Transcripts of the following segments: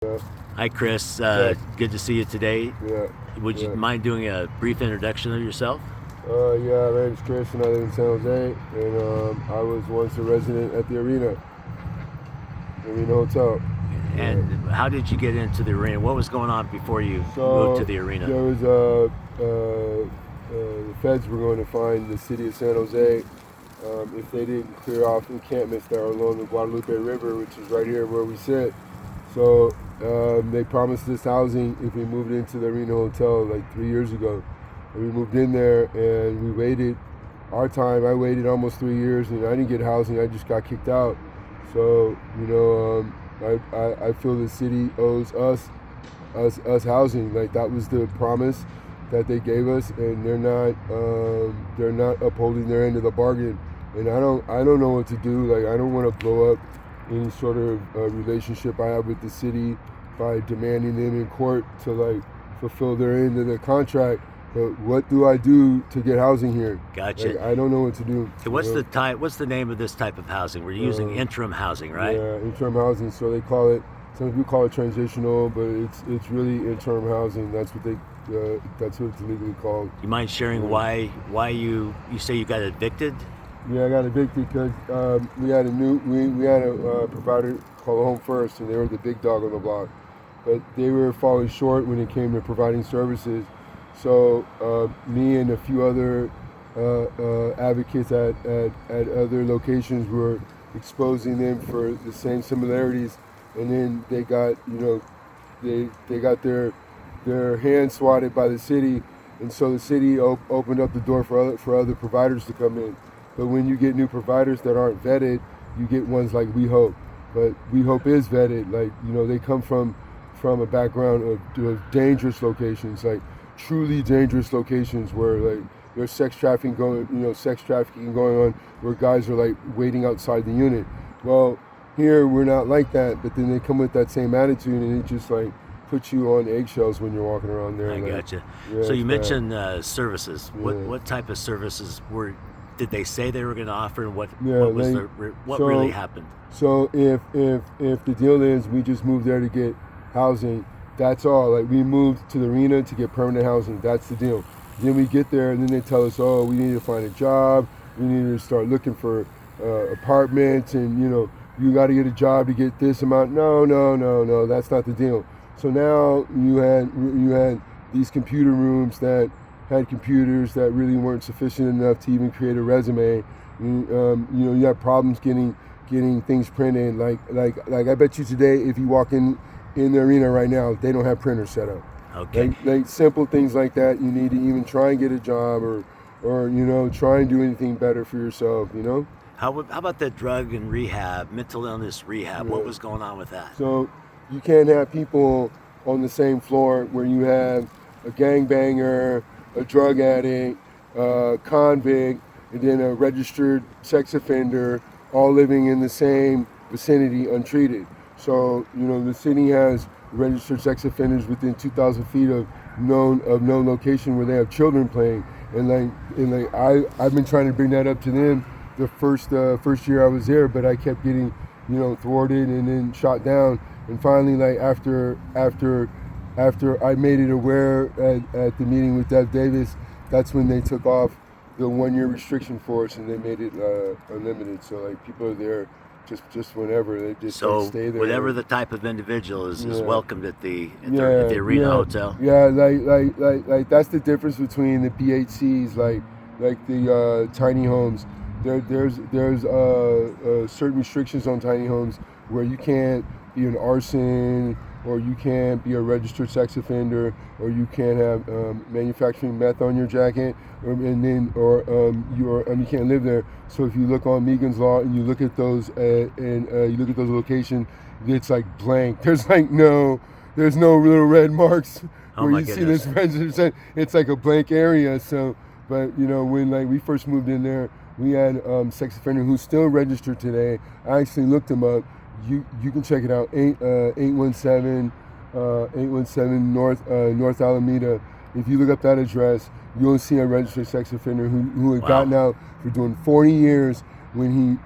Yeah, Hi, Chris. yeah, Good to see you today. yeah, Would you yeah. mind doing a brief introduction of yourself? Yeah, my name's Chris and I live in San Jose. And I was once a resident at the Arena Hotel. Yeah. And how did you get into the arena? What was going on before you moved to So the arena? there was the feds were going to find the city of San Jose if they didn't clear off encampments that are along the Guadalupe River, which is right here where we sit. So they promised us housing if we moved into the Arena Hotel like 3 years ago. And we moved in there and we waited our time. I waited almost 3 years and I didn't get housing. I just got kicked out. So I feel the city owes us housing. Like that was the promise that they gave us, and they're not upholding their end of the bargain. And I don't know what to do. Like I don't want to blow up any sort of relationship I have with the city by demanding them in court to like fulfill their end of the contract. But what do I do to get housing here? Gotcha. Like, I don't know what to do. So what's the type? What's the name of this type of housing? We're using interim housing, right? Yeah, interim housing. So they call it. Some people call it transitional, but it's really interim housing. That's what it's legally called. You mind sharing why you say you got evicted? Yeah, I got evicted because we had a provider called Home First, and they were the big dog on the block, but they were falling short when it came to providing services. So me and a few other advocates at other locations were exposing them for the same similarities, and then they got they got their hands swatted by the city, and so the city opened up the door for other providers to come in. But when you get new providers that aren't vetted, you get ones like We Hope. But We Hope is vetted. Like they come from a background of dangerous locations, like truly dangerous locations where like there's sex trafficking going on, where guys are like waiting outside the unit. Well, here we're not like that, but then they come with that same attitude, and it just like puts you on eggshells when you're walking around there. I like, gotcha. yeah, So you it's bad. mentioned services. Yeah. What type of services did they say they were going to offer, and what Yeah, what so- really happened? So if the deal is we just moved there to get housing, that's all. Like we moved to the arena to get permanent housing. That's the deal. Then we get there and then they tell us, oh, we need to find a job. We need to start looking for apartments, and you got to get a job to get this amount. No, that's not the deal. So now you had these computer rooms that had computers that really weren't sufficient enough to even create a resume. You have problems getting things printed. Like I bet you today, if you walk in the arena right now, they don't have printers set up. Okay. Like simple things like that. You need to even try and get a job, or try and do anything better for yourself. How about the drug and rehab, mental illness rehab? What Yeah. was going on with that? So you can't have people on the same floor where you have a gangbanger, a drug addict, a convict, and then a registered sex offender, all living in the same vicinity untreated. So the city has registered sex offenders within 2,000 feet of known location where they have children playing, and I've been trying to bring that up to them the first year I was there, but I kept getting thwarted and then shot down. And finally, like after I made it aware at the meeting with Dev Davis, that's when they took off the 1 year restriction for us, and they made it unlimited. So like people are there just whenever, they just So stay there. whatever the type of individual is Yeah. welcomed at the Arena Hotel. Yeah, like that's the difference between the PHCs, like the tiny homes. There's certain restrictions on tiny homes where you can't be an arson, or you can't be a registered sex offender, or you can't have manufacturing meth on your jacket, you can't live there. So if you look on Megan's Law and you look at those you look at those locations, it's like blank. There's no little red marks Oh where my you goodness. see this resident. It's like a blank area. So, but when like we first moved in there, we had sex offender who's still registered today. I actually looked him up. You can check it out. 817 North Alameda. If you look up that address, you'll see a registered sex offender who had Wow. gotten out for doing 40 years when he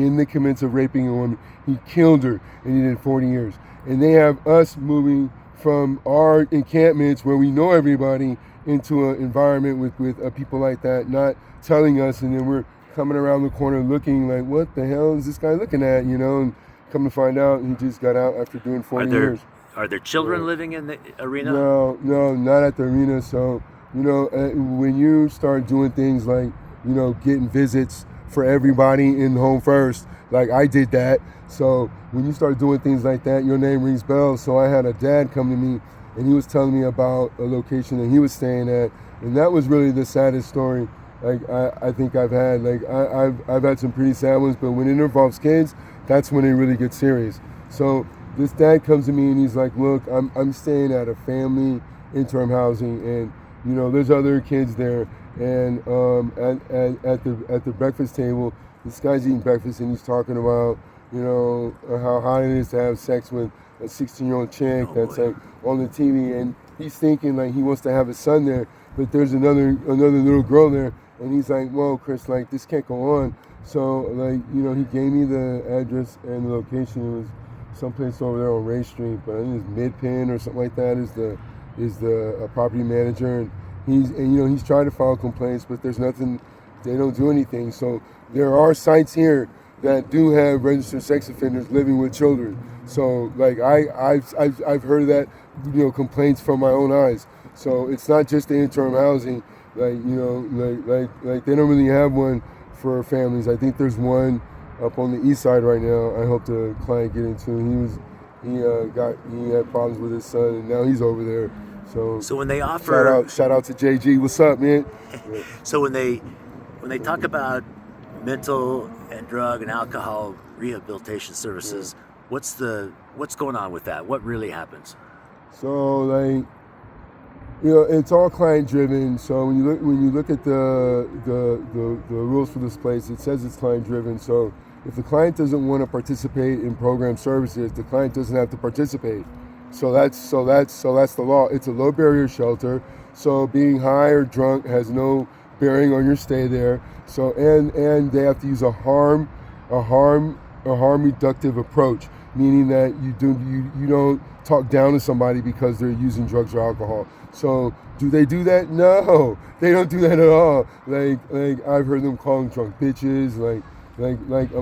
in the commence of raping a woman, he killed her, and he did 40 years. And they have us moving from our encampments where we know everybody into an environment with people like that not telling us, and then we're coming around the corner looking like, what the hell is this guy looking at, and come to find out he just got out after doing 40 years. Are there children living in the arena? No, not at the arena. So, when you start doing things like, getting visits for everybody in Home First, like I did that. So when you start doing things like that, your name rings bells. So I had a dad come to me, and he was telling me about a location that he was staying at, and that was really the saddest story. Like I think I've had. Like I've had some pretty sad ones, but when it involves kids, that's when it really gets serious. So this dad comes to me and he's like, look, I'm staying at a family interim housing, and there's other kids there, and at the breakfast table, this guy's eating breakfast and he's talking about how hot it is to have sex with a 16-year-old chick that's like on the TV, and he's thinking like he wants to have a son there, but there's another little girl there, and he's like, whoa, Chris, like this can't go on. So like he gave me the address and the location. It was someplace over there on Ray Street, but I think it's Midpen or something like that. Is the property manager, and he's trying to file complaints, but there's nothing. They don't do anything. So there are sites here that do have registered sex offenders living with children. So like I've heard of that, complaints from my own eyes. So it's not just the interim housing. Like like they don't really have one for families. I think there's one up on the east side right now. I hope the client get into. He had problems with his son, and now he's over there. So when they offer shout out to JG, what's up, man? So when they talk about mental and drug and alcohol rehabilitation services, what's going on with that? What really happens? So like, it's all client driven. So when you look at the rules for this place, it says it's client driven. So if the client doesn't want to participate in program services, the client doesn't have to participate. So that's the law. It's a low barrier shelter. So being high or drunk has no bearing on your stay there. So and they have to use a harm reductive approach, meaning that you don't talk down to somebody because they're using drugs or alcohol. So do they do that? No, they don't do that at all. Like I've heard them calling drunk bitches. Like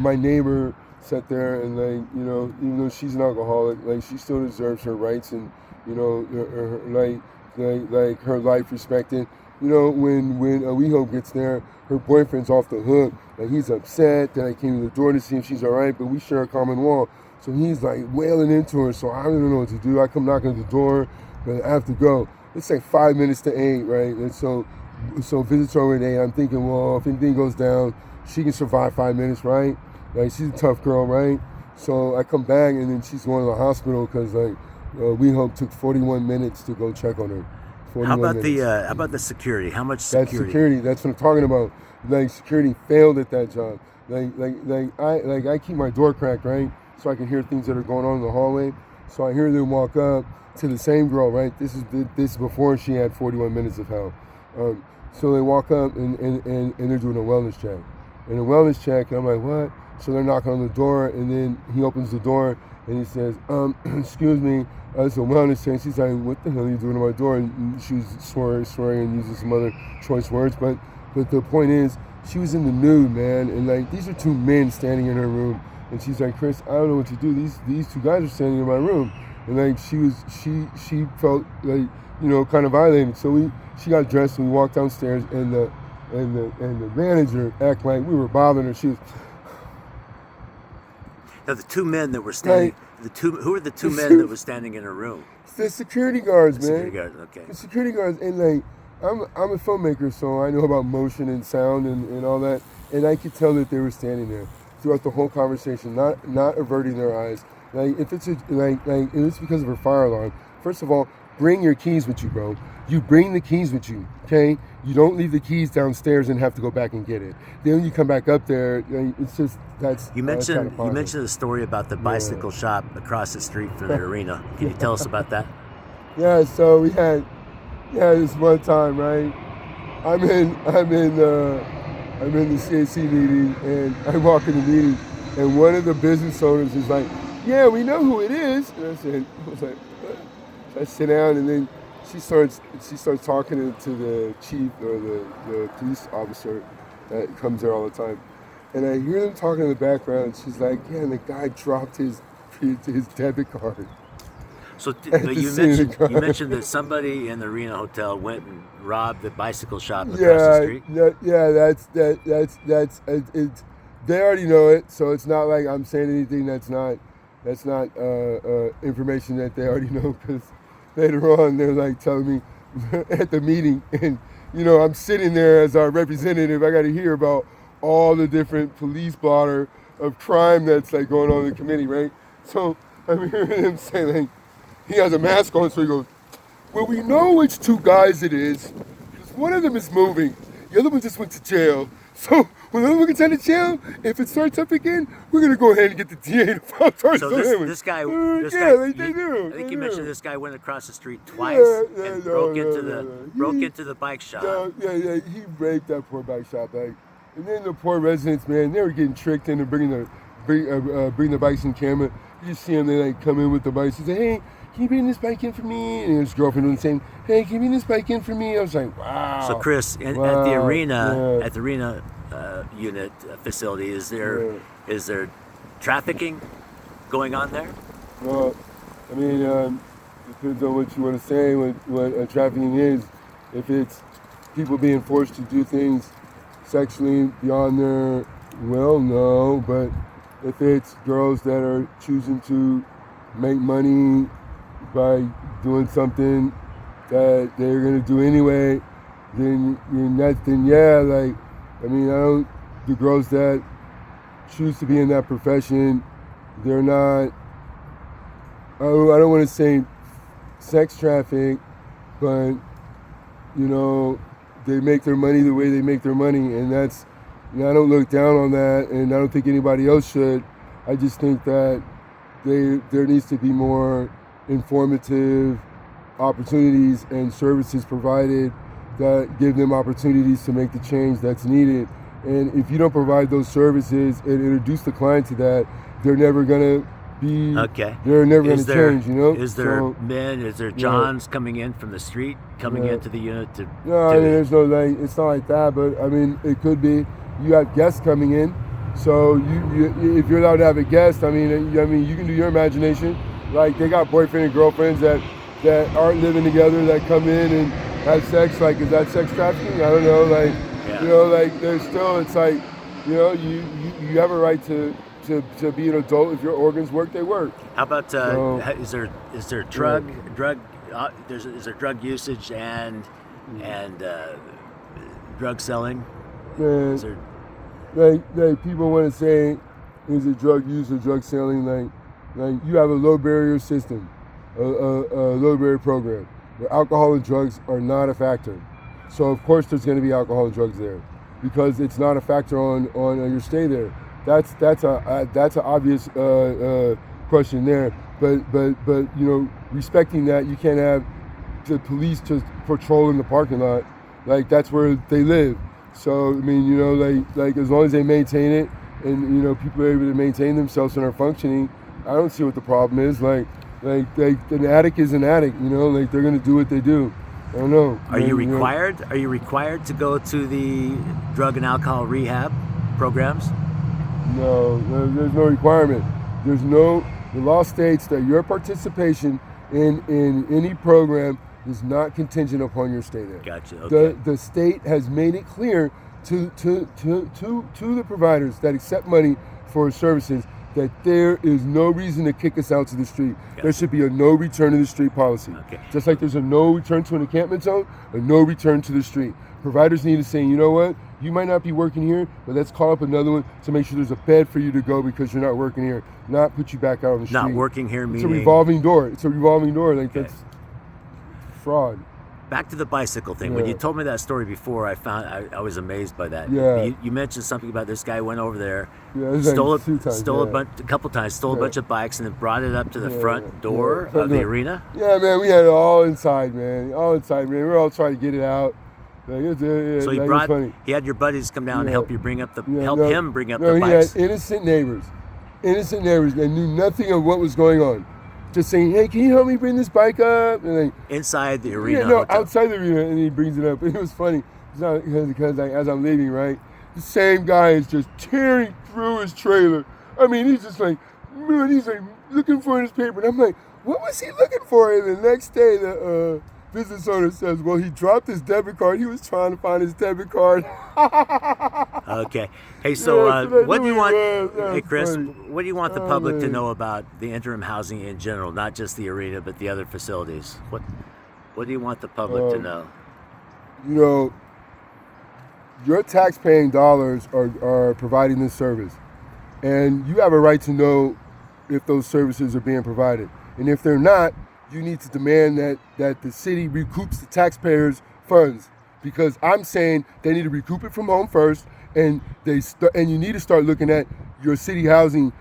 my neighbor sat there and even though she's an alcoholic, like she still deserves her rights and her life respected. When We Hope gets there, her boyfriend's off the hook. Like he's upset that I came to the door to see if she's all right, but we share a common wall. So he's like wailing into her. So I don't know what to do. I come knocking at the door, but I have to go. It's like 5 minutes to 8, right? And so visits over at 8. I'm thinking, well, if anything goes down, she can survive 5 minutes, right? Like she's a tough girl, right? So I come back and then she's going to the hospital because We Hope took 41 minutes to go check on her. How about the security? How much security? That's security. That's what I'm talking about. Like security failed at that job. I keep my door cracked, right? So I can hear things that are going on in the hallway. So I hear them walk up to the same girl, right? This is before she had 41 minutes of hell. So they walk up and they're doing a wellness check. And a wellness check, and I'm like, what? So they're knocking on the door, and then he opens the door and he says, excuse me, it's a wellness check. She's like, what the hell are you doing to my door? And she was swearing and using some other choice words. But the point is, she was in the nude, man. And like, these are two men standing in her room. And she's like, Chris, I don't know what to do. These two guys are standing in my room. And like, she felt like, kind of violated. So she got dressed and we walked downstairs, and the manager acted like we were bothering her. She was. Now the two men that were standing, who are the two men that were standing in her room? The security guards, man. Security guards, okay. The security guards, and like, I'm a filmmaker, so I know about motion and sound and all that, and I could tell that they were standing there throughout the whole conversation, not averting their eyes. Like if it's because of her fire alarm. First of all, bring your keys with you, bro. You bring the keys with you, okay? You don't leave the keys downstairs and have to go back and get it. Then when you come back up there, it's just You mentioned the story about the bicycle shop across the street from the arena. Can you tell us about that? Yeah. So we had this one time, right? I'm in I'm in the CAC meeting, and I walk in the meeting, and one of the business owners is like, "Yeah, we know who it is." And I was like, "What?" So I sit down, and then she starts talking to the chief or the police officer that comes there all the time, and I hear them talking in the background. And she's like, "Yeah," and the guy dropped his debit card. So, At but the you scene of the mentioned crime. that somebody in the Arena Hotel went and robbed the bicycle shop across the street. That's it's they already know it, so it's not like I'm saying anything that's not information that they already know, because later on they're like telling me at the meeting, and I'm sitting there as our representative. I got to hear about all the different police blotter of crime that's like going on in the committee, right? So I'm hearing him say, like, he has a mask on, so he goes, "Well, we know which two guys it is, because one of them is moving. The other one just went to jail. So when the other one gets out of jail, if it starts up again, we're going to go ahead and get the DA to file charges So on him." this guy, They do. I think you mentioned this guy went across the street Yeah, twice and broke into the bike shop. Yeah. He raped that poor bike shop. Like, and then the poor residents, man, they were getting tricked into bring the bikes in camera. You just see them, they like come in with the bikes and say, "Hey, can you bring this bike in for me?" And his girlfriend doing the same. "Hey, can you bring this bike in for me?" I was like, wow. So Chris, at the Wow, arena, yeah. at the arena unit facility, is there trafficking going on there? Well, I mean, depends on what you want to say, what trafficking is. If it's people being forced to do things sexually beyond their will, no. But if it's girls that are choosing to make money by doing something that they're gonna do anyway, then yeah, like, I mean, the girls that choose to be in that profession, they're not, I don't want to say sex traffic, but they make their money the way they make their money, and I don't look down on that, and I don't think anybody else should. I just think that there needs to be more informative opportunities and services provided that give them opportunities to make the change that's needed. And if you don't provide those services and introduce the client to that, they're never gonna be Okay. they're never Is gonna there change, is there So, men? Is there Johns coming in from the street, coming into the unit to? no, I mean, there's no, like, it's not like that, but I mean, it could be. You have guests coming in, so you if you're allowed to have a guest, I mean, you can do your imagination. Like, they got boyfriend and girlfriends that aren't living together that come in and have sex. Like, is that sex trafficking? I don't know. Like, Yeah. like, there's still, it's like, you have a right to be an adult. If your organs work, they work. How about So- is there drug is there drug usage and drug selling? Man, Is there, like people want to say, is it drug use or drug selling? Like you have a low barrier system, a low barrier program where alcohol and drugs are not a factor. So of course there's going to be alcohol and drugs there, because it's not a factor on your stay there. That's an obvious question there. But respecting that, you can't have the police just patrolling the parking lot. Like, that's where they live. So I mean, like as long as they maintain it, and people are able to maintain themselves and are functioning, I don't see what the problem is. Like an addict is an addict. Like, they're gonna do what they do. I don't know. are you required? Are you required to go to the drug and alcohol rehab programs? No, there's no requirement. The law states that your participation in any program is not contingent upon your stay there. Gotcha. Okay. The state has made it clear to the providers that accept money for services that there is no reason to kick us out to the street. Gotcha. There should be a no return to the street policy. Okay. Just like there's a no return to an encampment zone, a no return to the street. Providers need to say, you know what, you might not be working here, but let's call up another one to make sure there's a bed for you to go because you're not working here, not put you back out on the street. Not working here It's meaning a revolving door. It's a revolving door. Like, Okay. that's fraud. back to the bicycle thing. When Yeah. you told me that story before, I was amazed by that. Yeah. You mentioned something about this guy went over there, Yeah, it was stole like 2 times, yeah. a couple times, stole a Yeah. bunch of bikes, and then brought it up to the Yeah, front door yeah. of the arena. Yeah, man, we had it all inside, man. All inside, man. We were all trying to get it out. Like, it's, So he like, it's brought, funny. he had your buddies come down and Yeah. help you bring up the, Yeah, help no, him bring up no, the he bikes. had innocent neighbors that knew nothing of what was going on. Just saying, hey, can you help me bring this bike up? And like, Inside the arena yeah, no, hotel. outside the arena, and he brings it up. It was funny because like, as I'm leaving, right, the same guy is just tearing through his trailer. I mean, he's just like, man, he's like looking for his paper, and I'm like, what was he looking for? And the next day, the business owner says, well, he dropped his debit card. He was trying to find his debit card. Okay. Hey, so Yeah, so that what do you really want, was hey Chris, funny. what do you want the Oh, public to man. know about the interim housing in general, not just the arena, but the other facilities? What do you want the public to know? You know, your tax-paying dollars are providing this service, and you have a right to know if those services are being provided. And if they're not, you need to demand that the city recoups the taxpayers' funds, because I'm saying they need to recoup it from home first, and you need to start looking at your city housing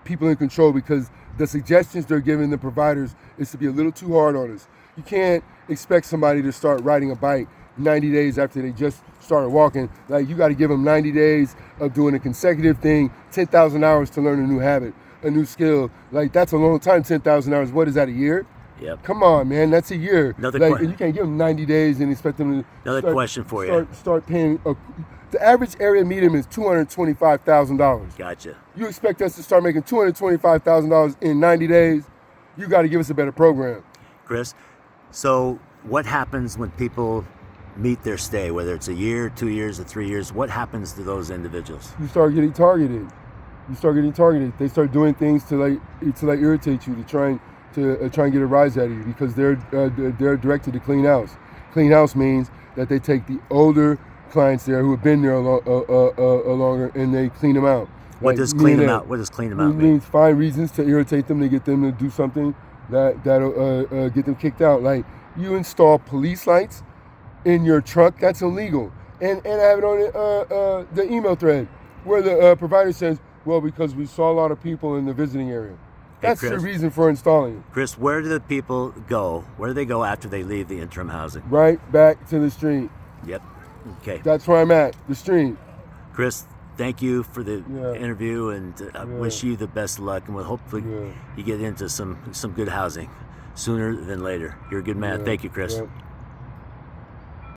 people in control, because the suggestions they're giving the providers is to be a little too hard on us. You can't expect somebody to start riding a bike 90 days after they just started walking. Like, you got to give them 90 days of doing a consecutive thing, 10,000 hours to learn a new habit, a new skill. Like, that's a long time, 10,000 hours. What is that, a year? Yep. Come on, man, that's a year. Another Like, que- you can't give them 90 days and expect them to Another question for you. start paying. The average area median is $225,000. Gotcha. You expect us to start making $225,000 in 90 days? You got to give us a better program. Chris, so what happens when people meet their stay, whether it's a year, 2 years, or 3 years? What happens to those individuals? You start getting targeted. They start doing things to irritate you, to try and get a rise out of you, because they're directed to clean house. Clean house means that they take the older clients there who have been there longer, and they clean them out. What Like does me clean and them them. out? What does clean them It out mean? means find reasons to irritate them, to get them to do something that'll get them kicked out. Like, you install police lights in your truck, that's illegal. And I have it on the email thread where the provider says, well, because we saw a lot of people in the visiting area. That's the Chris. reason for installing it. Chris, where do the people go? Where do they go after they leave the interim housing? Right back to the street. Yep. Okay. That's where I'm at, the street. Chris, thank you for the Yeah. interview, and I wish you the best of luck, and we'll hopefully Yeah. you get into some good housing sooner than later. You're a good man. Yeah. Thank you, Chris. Yeah.